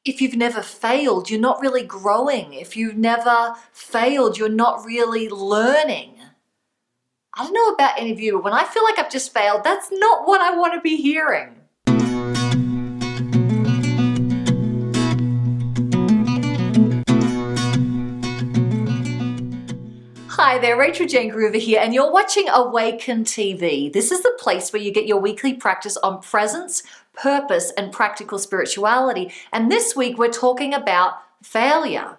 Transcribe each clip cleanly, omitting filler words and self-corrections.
If you've never failed, you're not really growing. If you've never failed, you're not really learning. I don't know about any of you, but when I feel like I've just failed, that's not what I want to be hearing. Hi there, Rachael-Jayne here, and you're watching Awaken TV. This is the place where you get your weekly practice on presence, purpose, and practical spirituality. And this week we're talking about failure.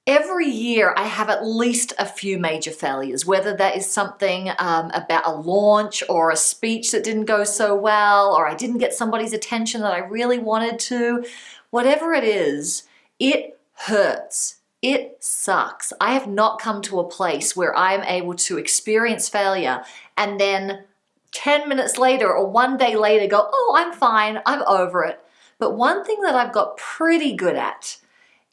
Every year I have at least a few major failures, whether that is something about a launch or a speech that didn't go so well, or I didn't get somebody's attention that I really wanted to. Whatever it is, it hurts. It sucks. I have not come to a place where I am able to experience failure and then 10 minutes later or one day later go, oh, I'm fine, I'm over it. But one thing that I've got pretty good at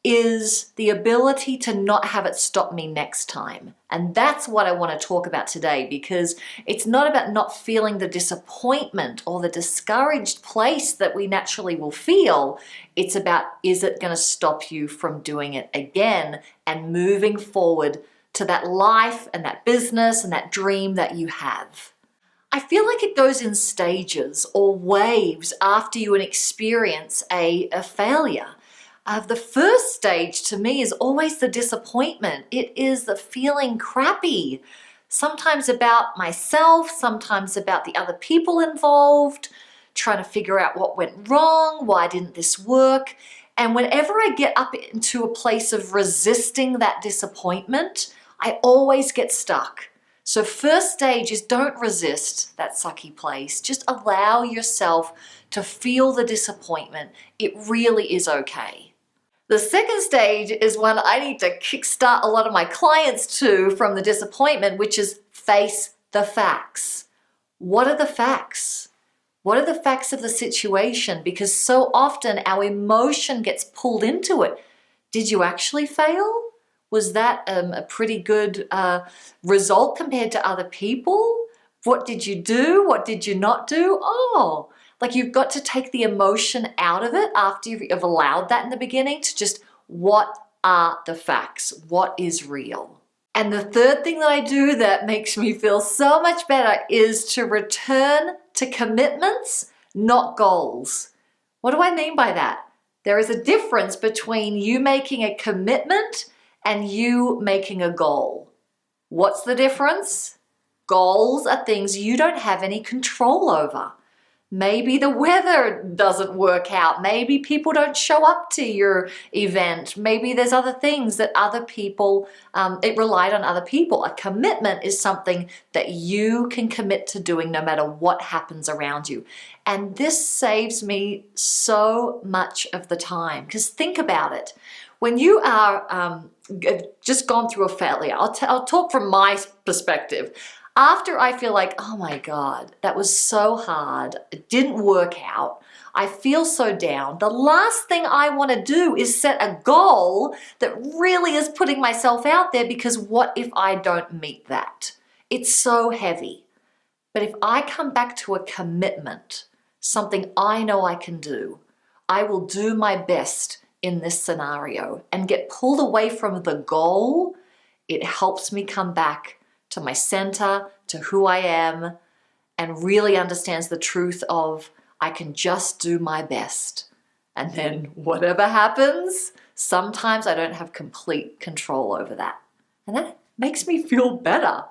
is the ability to not have it stop me next time. And that's what I want to talk about today, because it's not about not feeling the disappointment or the discouraged place that we naturally will feel. It's about, is it going to stop you from doing it again and moving forward to that life and that business and that dream that you have? I feel like it goes in stages or waves after you experience a failure. The first stage to me is always the disappointment. It is the feeling crappy, sometimes about myself, sometimes about the other people involved, trying to figure out what went wrong, why didn't this work? And whenever I get up into a place of resisting that disappointment, I always get stuck. So first stage is don't resist that sucky place. Just allow yourself to feel the disappointment. It really is okay. The second stage is one I need to kickstart a lot of my clients to from the disappointment, which is face the facts. What are the facts? What are the facts of the situation? Because so often our emotion gets pulled into it. Did you actually fail? Was that a pretty good result compared to other people? What did you do? What did you not do? Oh, like you've got to take the emotion out of it after you've allowed that in the beginning to just, what are the facts? What is real? And the third thing that I do that makes me feel so much better is to return to commitments, not goals. What do I mean by that? There is a difference between you making a commitment and you making a goal. What's the difference? Goals are things you don't have any control over. Maybe the weather doesn't work out. Maybe people don't show up to your event. Maybe there's other things that other people, it relied on other people. A commitment is something that you can commit to doing no matter what happens around you. And this saves me so much of the time. Because think about it. When you are just gone through a failure, I'll talk from my perspective. After I feel like, oh my God, that was so hard, it didn't work out, I feel so down, the last thing I want to do is set a goal that really is putting myself out there, because what if I don't meet that? It's so heavy. But if I come back to a commitment, something I know I can do, I will do my best in this scenario and get pulled away from the goal. It helps me come back to my center, to who I am, and really understands the truth of I can just do my best. And then whatever happens, sometimes I don't have complete control over that. And that makes me feel better.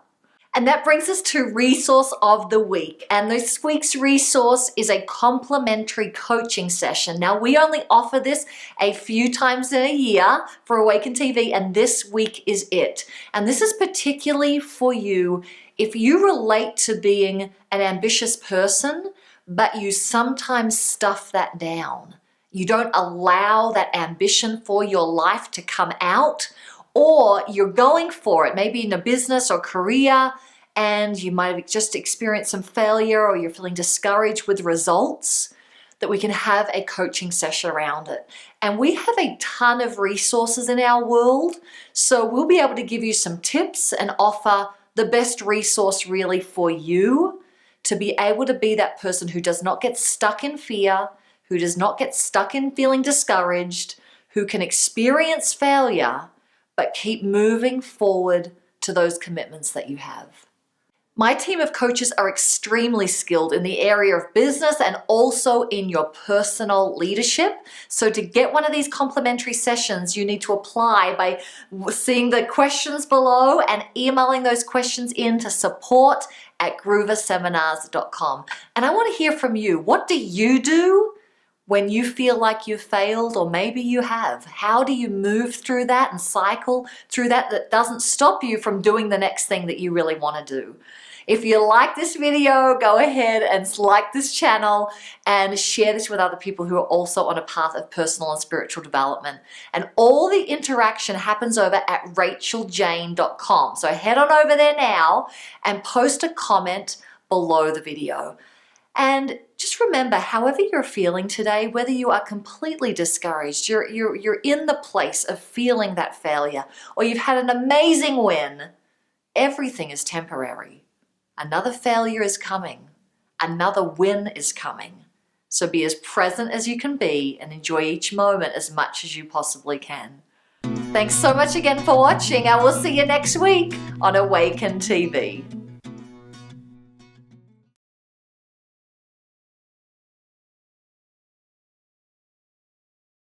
And that brings us to resource of the week. And this week's resource is a complimentary coaching session. Now, we only offer this a few times in a year for Awaken TV, and this week is it. And this is particularly for you if you relate to being an ambitious person, but you sometimes stuff that down. You don't allow that ambition for your life to come out, or you're going for it, maybe in a business or career, and you might have just experienced some failure or you're feeling discouraged with results, that we can have a coaching session around it. And we have a ton of resources in our world, so we'll be able to give you some tips and offer the best resource really for you to be able to be that person who does not get stuck in fear, who does not get stuck in feeling discouraged, who can experience failure, but keep moving forward to those commitments that you have. My team of coaches are extremely skilled in the area of business and also in your personal leadership. So to get one of these complimentary sessions, you need to apply by seeing the questions below and emailing those questions in to support@grooverseminars.com. And I want to hear from you. What do you do when you feel like you've failed, or maybe you have? How do you move through that and cycle through that doesn't stop you from doing the next thing that you really want to do? If you like this video, go ahead and like this channel and share this with other people who are also on a path of personal and spiritual development. And all the interaction happens over at Rachael-Jayne.com. So head on over there now and post a comment below the video. And just remember, however you're feeling today, whether you are completely discouraged, you're in the place of feeling that failure, or you've had an amazing win, everything is temporary. Another failure is coming. Another win is coming. So be as present as you can be and enjoy each moment as much as you possibly can. Thanks so much again for watching, and we'll see you next week on Awaken TV.